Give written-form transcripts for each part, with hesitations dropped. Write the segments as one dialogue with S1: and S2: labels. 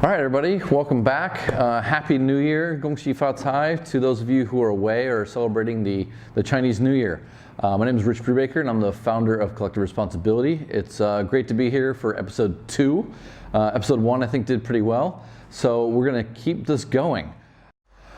S1: All right, everybody, welcome back. Happy New Year, Gong Xi Fa Cai, to those of you who are away or celebrating the Chinese New Year. My name is Rich Brubaker, and I'm the founder of Collective Responsibility. It's great to be here for episode 2. Episode 1, I think, did pretty well, so we're going to keep this going.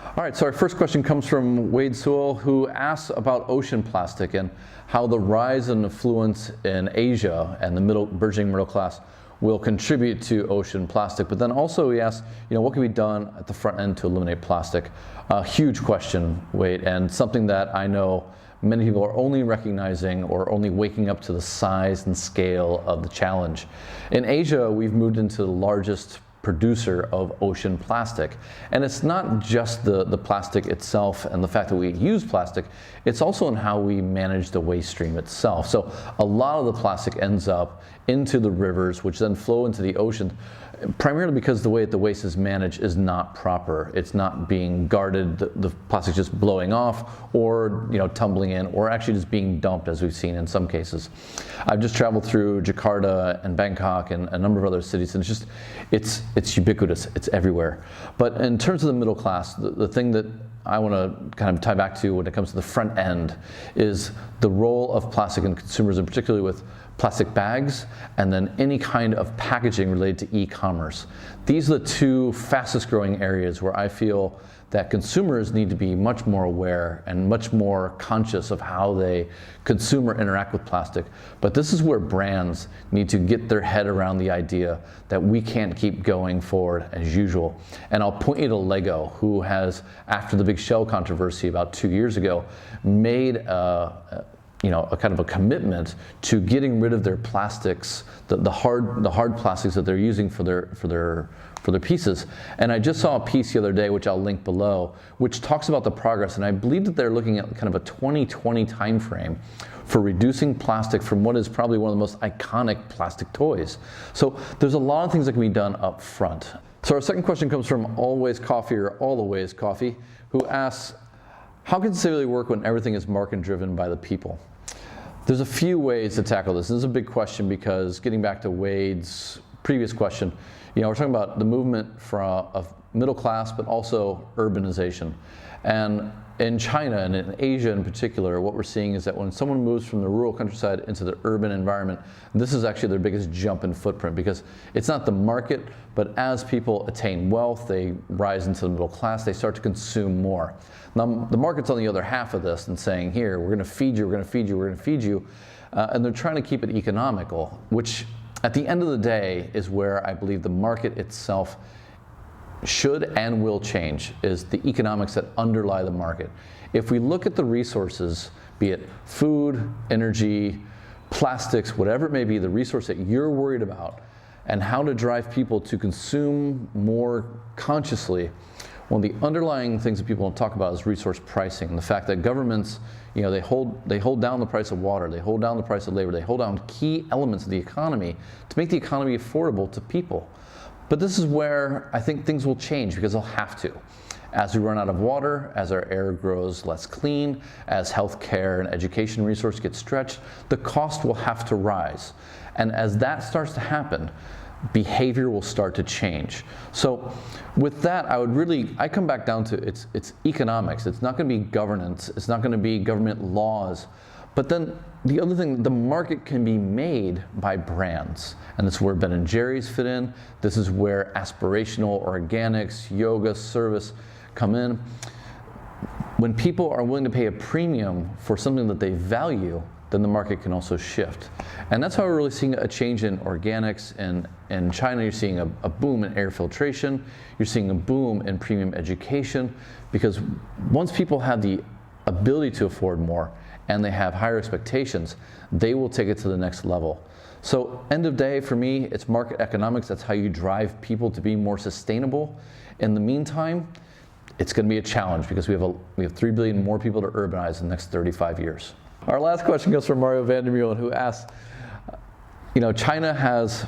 S1: All right, so our first question comes from Sewell, who asks about ocean plastic and how the rise in affluence in Asia and the burgeoning middle class will contribute to ocean plastic. But then also he asks, what can be done at the front end to eliminate plastic? A huge question, Wade, and something that I know many people are only recognizing or only waking up to the size and scale of the challenge. In Asia, we've moved into the largest producer of ocean plastic. And it's not just the plastic itself and the fact that we use plastic, it's also in how we manage the waste stream itself. So a lot of the plastic ends up into the rivers, which then flow into the ocean, primarily because the way that the waste is managed is not proper. It's not being guarded, the plastic just blowing off or tumbling in, or actually just being dumped, as we've seen in some cases. I've just traveled through Jakarta and Bangkok and a number of other cities, and it's ubiquitous, it's everywhere. But in terms of the middle class, the thing that I want to kind of tie back to when it comes to the front end is the role of plastic in consumers, and particularly with plastic bags and then any kind of packaging related to e-commerce. These are the two fastest growing areas where I feel that consumers need to be much more aware and much more conscious of how they consume or interact with plastic. But this is where brands need to get their head around the idea that we can't keep going forward as usual. And I'll point you to Lego, who has, after the big shell controversy about 2 years ago, made a kind of a commitment to getting rid of their plastics, the hard plastics that they're using for their pieces. And I just saw a piece the other day, which I'll link below, which talks about the progress. And I believe that they're looking at kind of a 2020 timeframe for reducing plastic from what is probably one of the most iconic plastic toys. So there's a lot of things that can be done up front. So our second question comes from allawayscoffee, who asks, how can sustainability work when everything is market driven by the people? There's a few ways to tackle this. This is a big question because, getting back to Wade's previous question, we're talking about the movement of middle class, but also urbanization. And in China and in Asia in particular, what we're seeing is that when someone moves from the rural countryside into the urban environment, this is actually their biggest jump in footprint, because it's not the market, but as people attain wealth, they rise into the middle class, they start to consume more. Now, the market's on the other half of this and saying, here, we're going to feed you, we're going to feed you, we're going to feed you. And they're trying to keep it economical, which at the end of the day is where I believe the market itself should and will change, is the economics that underlie the market. If we look at the resources, be it food, energy, plastics, whatever it may be, the resource that you're worried about, and how to drive people to consume more consciously, one of the underlying things that people don't talk about is resource pricing, and the fact that governments, they hold down the price of water, they hold down the price of labor, they hold down key elements of the economy to make the economy affordable to people. But this is where I think things will change, because they'll have to. As we run out of water, as our air grows less clean, as healthcare and education resources get stretched, the cost will have to rise. And as that starts to happen, behavior will start to change. So with that, I come back down to it's economics. It's not going to be governance. It's not going to be government laws. But then the other thing, the market can be made by brands. And this is where Ben & Jerry's fit in. This is where aspirational organics, yoga, service come in. When people are willing to pay a premium for something that they value, then the market can also shift. And that's how we're really seeing a change in organics. In China, you're seeing a boom in air filtration. You're seeing a boom in premium education, because once people have the ability to afford more and they have higher expectations, they will take it to the next level. So end of day, for me, it's market economics. That's how you drive people to be more sustainable. In the meantime, it's going to be a challenge, because we have 3 billion more people to urbanize in the next 35 years. Our last question comes from Mario van der Meulen, who asks, China has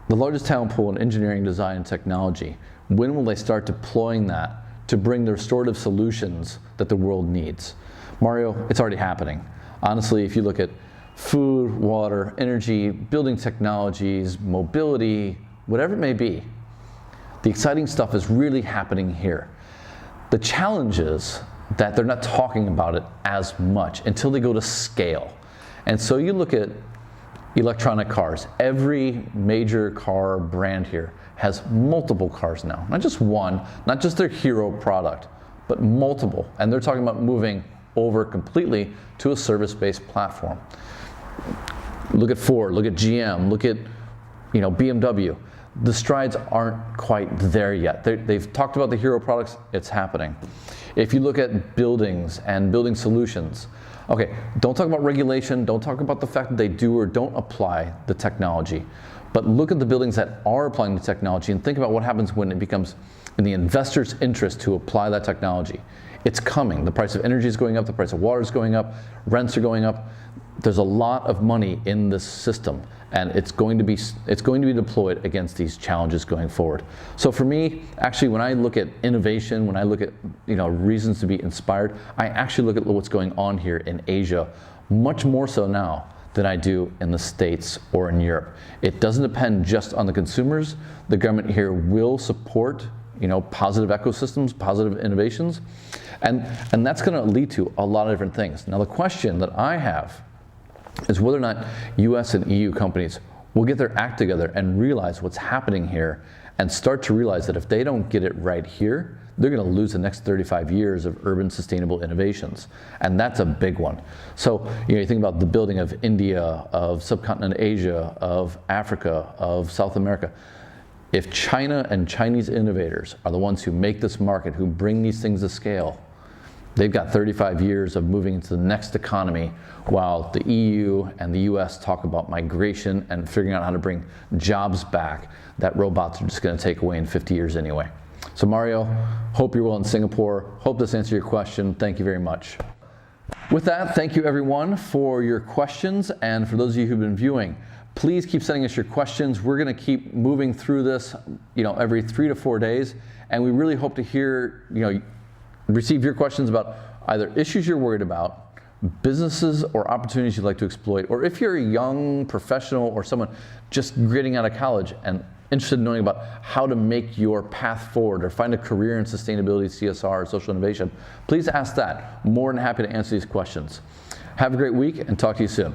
S1: the largest talent pool in engineering, design, and technology. When will they start deploying that to bring the restorative solutions that the world needs? Mario, it's already happening. Honestly, if you look at food, water, energy, building technologies, mobility, whatever it may be, The exciting stuff is really happening here. The challenge is that they're not talking about it as much until they go to scale. And so you look at electronic cars. Every major car brand here has multiple cars now. Not just one, not just their hero product, but multiple. And they're talking about moving over completely to a service-based platform. Look at Ford, look at GM, look at BMW. The strides aren't quite there yet. They've talked about the hero products, it's happening. If you look at buildings and building solutions, okay, don't talk about regulation, don't talk about the fact that they do or don't apply the technology, but look at the buildings that are applying the technology and think about what happens when it becomes in the investor's interest to apply that technology. It's coming. The price of energy is going up, the price of water is going up, rents are going up. There's a lot of money in this system, and it's going to be deployed against these challenges going forward. So for me, actually, when I look at innovation, when I look at reasons to be inspired, I actually look at what's going on here in Asia, much more so now than I do in the States or in Europe. It doesn't depend just on the consumers. The government here will support positive ecosystems, positive innovations, and that's going to lead to a lot of different things. Now the question that I have is whether or not US and EU companies will get their act together and realize what's happening here and start to realize that if they don't get it right here, they're going to lose the next 35 years of urban sustainable innovations. And that's a big one. So you think about the building of India, of subcontinent Asia, of Africa, of South America. If China and Chinese innovators are the ones who make this market, who bring these things to scale, they've got 35 years of moving into the next economy, while the EU and the US talk about migration and figuring out how to bring jobs back that robots are just going to take away in 50 years anyway. So Mario, hope you're well in Singapore. Hope this answered your question. Thank you very much. With that, thank you everyone for your questions, and for those of you who've been viewing, please keep sending us your questions. We're going to keep moving through this, every 3 to 4 days, and we really hope to hear, receive your questions about either issues you're worried about, businesses or opportunities you'd like to exploit, or if you're a young professional or someone just getting out of college and interested in knowing about how to make your path forward or find a career in sustainability, CSR, or social innovation, please ask that. More than happy to answer these questions. Have a great week and talk to you soon.